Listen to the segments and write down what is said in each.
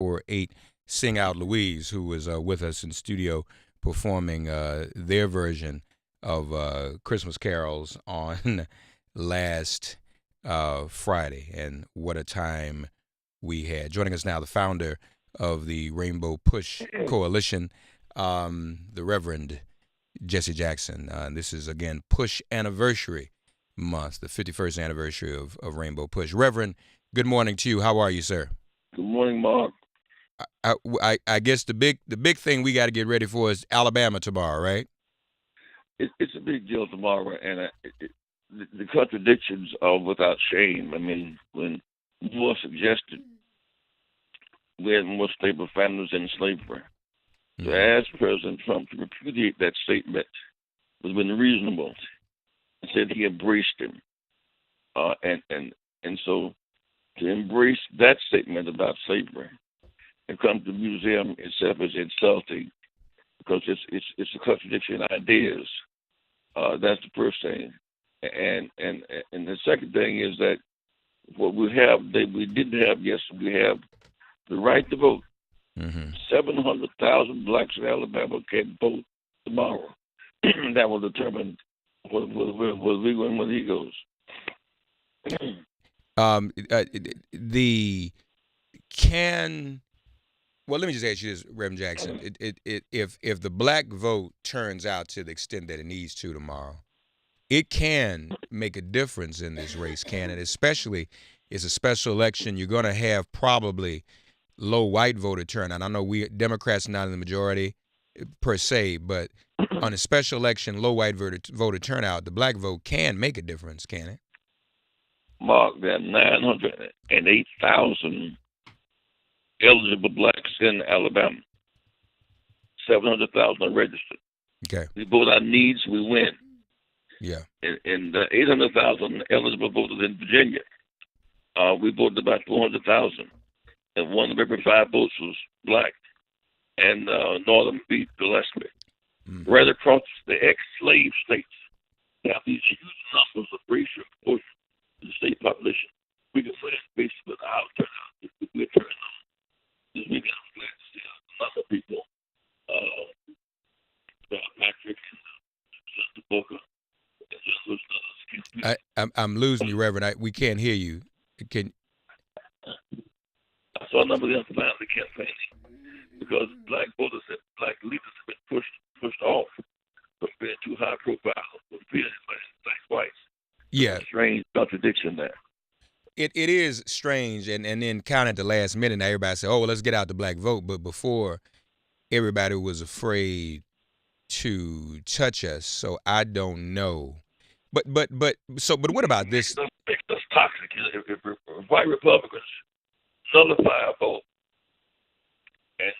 8 Sing Out Louise, who was with us in studio performing their version of Christmas carols on last Friday. And what a time we had. Joining us now, the founder of the Rainbow Push Coalition, the Reverend Jesse Jackson. This is, again, Push Anniversary Month, the 51st anniversary of Rainbow Push. Reverend, good morning to you. How are you, sir? Good morning, Mark. I guess the big thing we got to get ready for is Alabama tomorrow, right? It's a big deal tomorrow, and the contradictions are without shame. I mean, when Moore suggested we had more stable families than slavery, to ask President Trump to repudiate that statement was been reasonable, and said he embraced him, and so to embrace that statement about slavery and come to the museum itself is insulting because it's a contradiction in ideas. That's the first thing, and the second thing is that what we have that we didn't have yesterday, we have the right to vote. 700,000 blacks in Alabama can vote tomorrow. That will determine whether we win when he goes. Well, let me just ask you this, Reverend Jackson. If the black vote turns out to the extent that it needs to tomorrow, it can make a difference in this race, can it? Especially, it's a special election. You're going to have probably low white voter turnout. I know we Democrats not in the majority per se, but on a special election, low white voter turnout, the black vote can make a difference, can it? Mark, there are 908,000 eligible blacks in Alabama. 700,000 are registered. Okay. We vote our needs, we win. Yeah. And 800,000 eligible voters in Virginia. We voted about 400,000. And one of every 5 votes was black. And Northern beat Gillespie. Right across the ex-slave states, they have these huge numbers of racial proportion in the state population. We can say basically our turnout if we're turning on. This weekend, I'm glad to see a number of people, Patrick and Justin Booker, and just others. I'm losing you, Reverend. We can't hear you. Can I saw a number of them finally campaigning because black voters and black leaders have been pushed off for being too high profile, for being black whites. Yeah. Strange contradiction there. It is strange, and then kind of at the last minute, now everybody said, "Oh, well, let's get out the black vote." But before, everybody was afraid to touch us, so I don't know. But what about this? It makes us toxic if white Republicans nullify a vote, and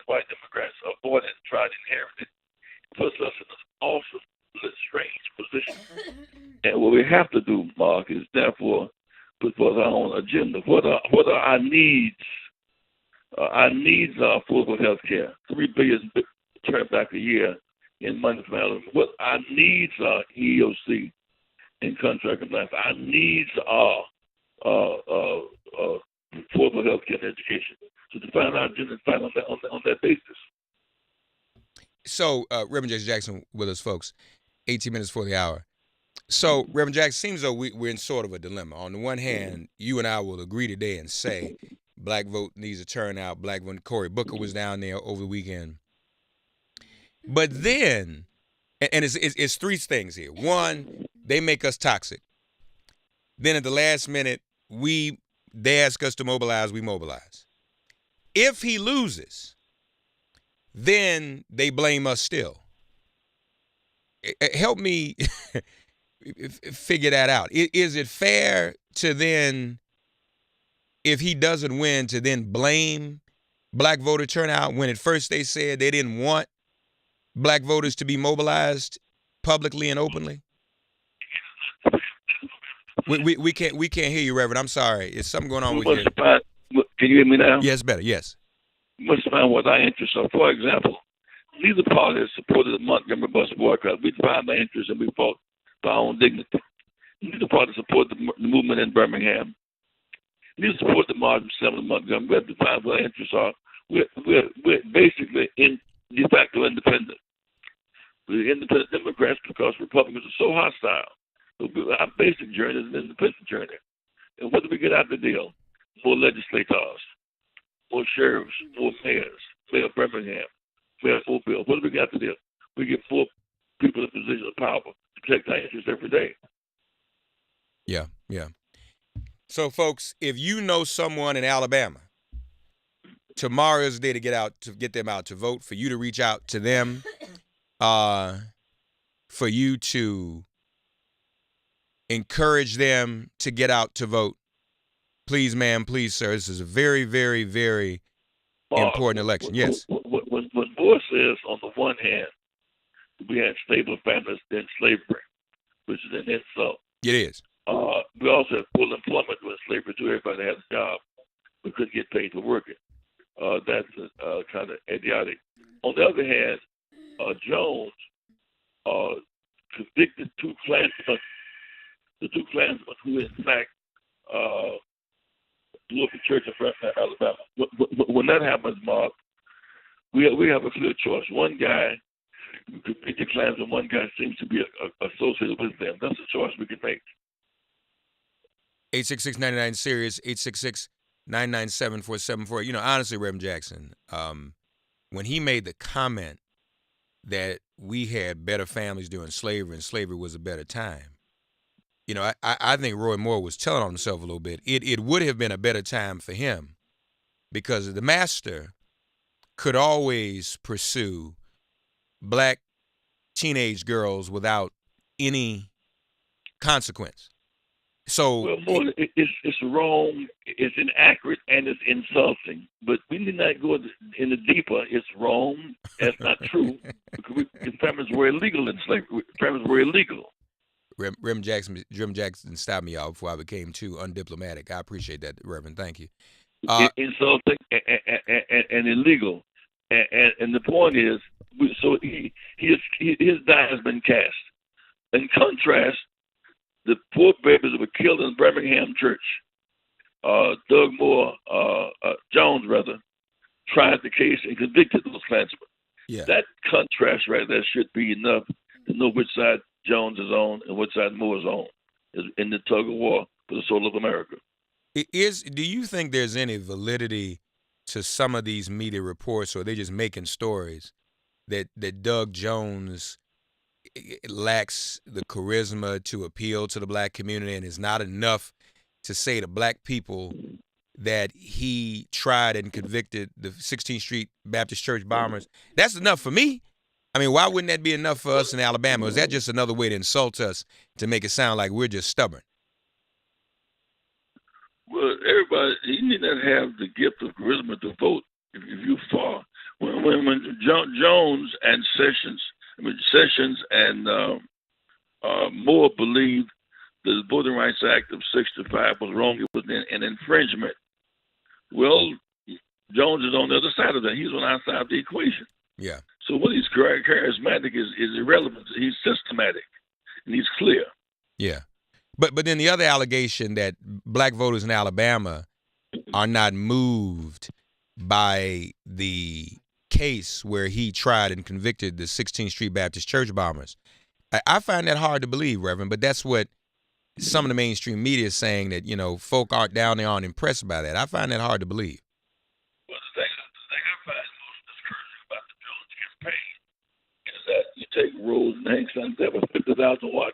white Democrats avoid it and try to inherit it, puts us in an awesome, strange position. And what we have to do, Mark, is therefore put forth our own agenda. What are our needs? Our needs are affordable health care, $3 billion turned back a year in money from Alabama. What our needs are EEOC and contract compliance. Our needs are affordable health care and education. So define our agenda and find on that basis. So, Reverend Jesse Jackson with us, folks. 18 minutes for the hour. So, Reverend Jackson, seems though we're in sort of a dilemma. On the one hand, you and I will agree today and say black vote needs to turn out. Black vote. Cory Booker was down there over the weekend. But then, and it's 3 things here. One, they make us toxic. Then at the last minute, they ask us to mobilize, we mobilize. If he loses, then they blame us still. Help me figure that out. Is it fair to then, if he doesn't win, to then blame black voter turnout when at first they said they didn't want black voters to be mobilized publicly and openly? We can't hear you, Reverend. I'm sorry. Is something going on with you? Can you hear me now? Yes, better. Yes. We must find what our interests are. For example, neither party has supported the Montgomery bus boycott. We defined our interests and we fought for our own dignity. Neither party supported the movement in Birmingham. need to support the March 7 Montgomery. We have to find what our interests are. We're basically in de facto independent. We're independent Democrats because Republicans are so hostile. So our basic journey is an independent journey. And what do we get out of the deal? More legislators, more sheriffs, more mayors, Mayor Birmingham, Mayor Mobile. What do we get out of the deal? We get 4 people in positions of power to protect our interests every day. Yeah, yeah. So, folks, if you know someone in Alabama, tomorrow is the day to get them out to vote. For you to reach out to them, for you to encourage them to get out to vote. Please, ma'am, please, sir. This is a very, very, very important election. Yes. What Moore says, on the one hand, we had stable families in slavery, which is an insult. It is. We also had full employment with slavery too. Everybody had a job. We couldn't get paid for working. That's kind of idiotic. On the other hand, Jones convicted 2 Klansmen, the 2 Klansmen who, in fact, blew up the church in Alabama. When that happens, Mark, we have a clear choice. One guy convicted Klansmen, one guy seems to be associated with them. That's a choice we can make. 866-99-SIRIUS, 866-997-4748. You know, honestly, Reverend Jackson, when he made the comment that we had better families during slavery and slavery was a better time, you know, I think Roy Moore was telling on himself a little bit. It would have been a better time for him because the master could always pursue black teenage girls without any consequence. So, well, Moore, it's wrong, it's inaccurate, and it's insulting. But we need not go in the deeper. It's wrong. That's not true. Because families were illegal in slavery. Families were illegal. Reverend Jackson stopped me out before I became too undiplomatic. I appreciate that, Reverend. Thank you. Insulting and illegal. And the point is, so his die has been cast. In contrast, the 4 babies that were killed in Birmingham church, Doug Moore, Jones rather, tried the case and convicted those Klansmen. Yeah. That contrast right there should be enough to know which side Jones is on and which side Moore is on in the tug of war for the soul of America. Do you think there's any validity to some of these media reports, or are they just making stories that Doug Jones lacks the charisma to appeal to the black community and is not enough to say to black people that he tried and convicted the 16th Street Baptist Church bombers? That's enough for me. I mean, why wouldn't that be enough for us in Alabama? Or is that just another way to insult us to make it sound like we're just stubborn? Well, everybody, you need not have the gift of charisma to vote if you fall. When Jones and Sessions and Moore believed the Voting Rights Act of '65 was wrong, it was an infringement. Well, Jones is on the other side of that. He's on our side of the equation. Yeah. So what he's charismatic is irrelevant. He's systematic and he's clear. Yeah. But then the other allegation that black voters in Alabama are not moved by the case where he tried and convicted the 16th Street Baptist Church bombers. I find that hard to believe, Reverend, but that's what some of the mainstream media is saying, that, you know, folk aren't down there, aren't impressed by that. I find that hard to believe. Well, the thing I find most discouraging about the Jones campaign is that you take Rose and Hank Sons, they have a 50,000-watt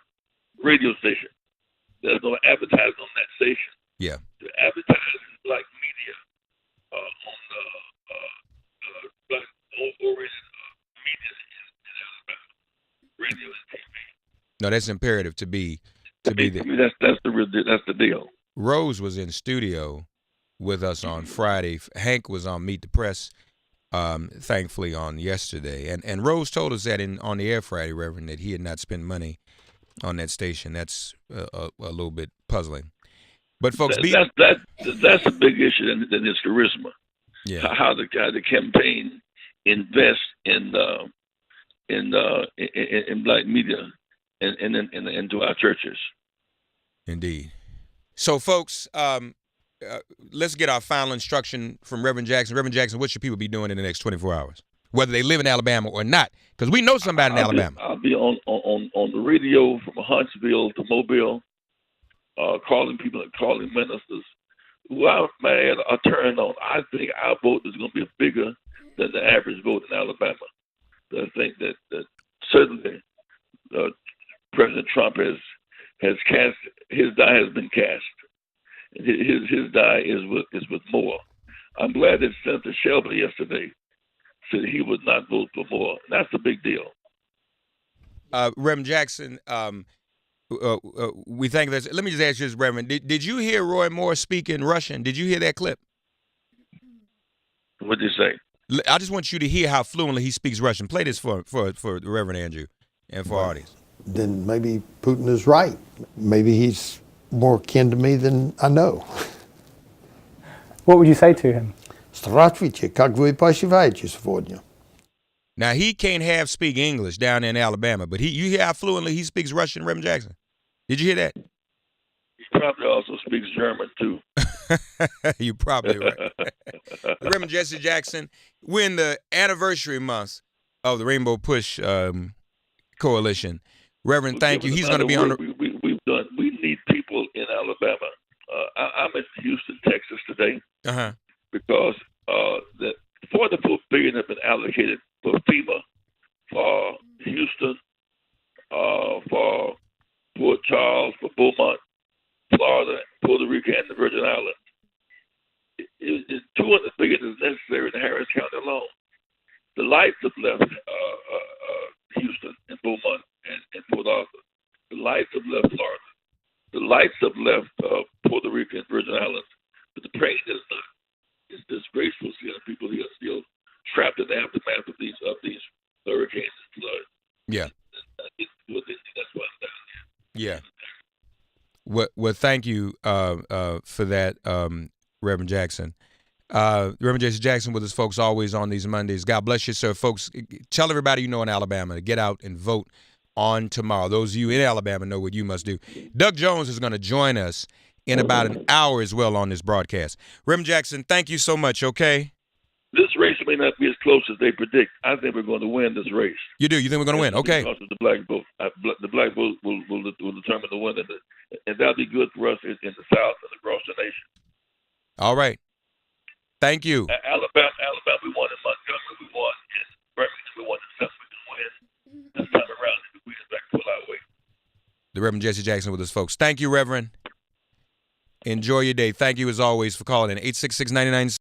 radio station. There's no advertising on that station. Yeah. To advertise black media on the black-oriented media in Alabama, radio and TV. No, that's imperative to be I mean, that's the deal. Rose was in studio with us on Friday. Hank was on Meet the Press, thankfully, on yesterday. And Rose told us that on the air Friday, Reverend, that he had not spent money on that station. That's a little bit puzzling. But folks, that's a big issue in his charisma. Yeah. How the campaign invests in black media and into our churches. Indeed. So, folks, let's get our final instruction from Reverend Jackson. Reverend Jackson, what should people be doing in the next 24 hours, whether they live in Alabama or not? Because we know somebody in Alabama. I'll be on the radio from Huntsville to Mobile, calling people and calling ministers. Well, man, I turned on. I think our vote is going to be bigger than the average vote in Alabama. I think that certainly President Trump has cast, his die has been cast. His die is with Moore. I'm glad that Senator Shelby yesterday said he would not vote for Moore. That's a big deal. Reverend Jackson, we thank that. Let me just ask you this, Reverend. Did you hear Roy Moore speak in Russian? Did you hear that clip? What did you say? I just want you to hear how fluently he speaks Russian. Play this for the Reverend Andrew and for our audience. Then maybe Putin is right. Maybe he's more kin to me than I know. What would you say to him? Здравствуйте, как вы поживаете сегодня? Now, he can't half speak English down in Alabama, but you hear how fluently he speaks Russian, Reverend Jackson? Did you hear that? He probably also speaks German, too. You're probably right. Reverend Jesse Jackson, we're in the anniversary month of the Rainbow Push Coalition. Reverend, thank you. He's going to be on the... We need people in Alabama. I'm in Houston, Texas today because the $44 billion have been allocated for FEMA, for Houston, for Port Charles, for Beaumont, Florida, Puerto Rico, and the Virgin Islands. $200 billion is necessary in Harris County alone. The lights have left Houston and Beaumont and Port Arthur. The lights have left Florida. The lights have left Puerto Rico and Virgin Islands. But the pain is not. It's disgraceful seeing people here still trapped in the aftermath of these hurricanes and floods. Yeah. That's why I'm down here. Yeah. Well, thank you for that, Reverend Jackson. Reverend Jesse Jackson with us, folks, always on these Mondays. God bless you, sir. Folks, tell everybody you know in Alabama to get out and vote on tomorrow. Those of you in Alabama know what you must do. Doug Jones is going to join us in about an hour as well on this broadcast. Reverend Jackson, thank you so much, okay? This race may not be as close as they predict. I think we're going to win this race. You do? You think we're going to win? Okay. Because of the black vote. The black vote will determine the winner. And that'll be good for us in the South and across the nation. All right. Thank you. Alabama, we won in Montgomery. We won in Birmingham. We won in Selma. We can win this time around if we get back pull our way. The Reverend Jesse Jackson with us, folks. Thank you, Reverend. Enjoy your day. Thank you, as always, for calling in 866-99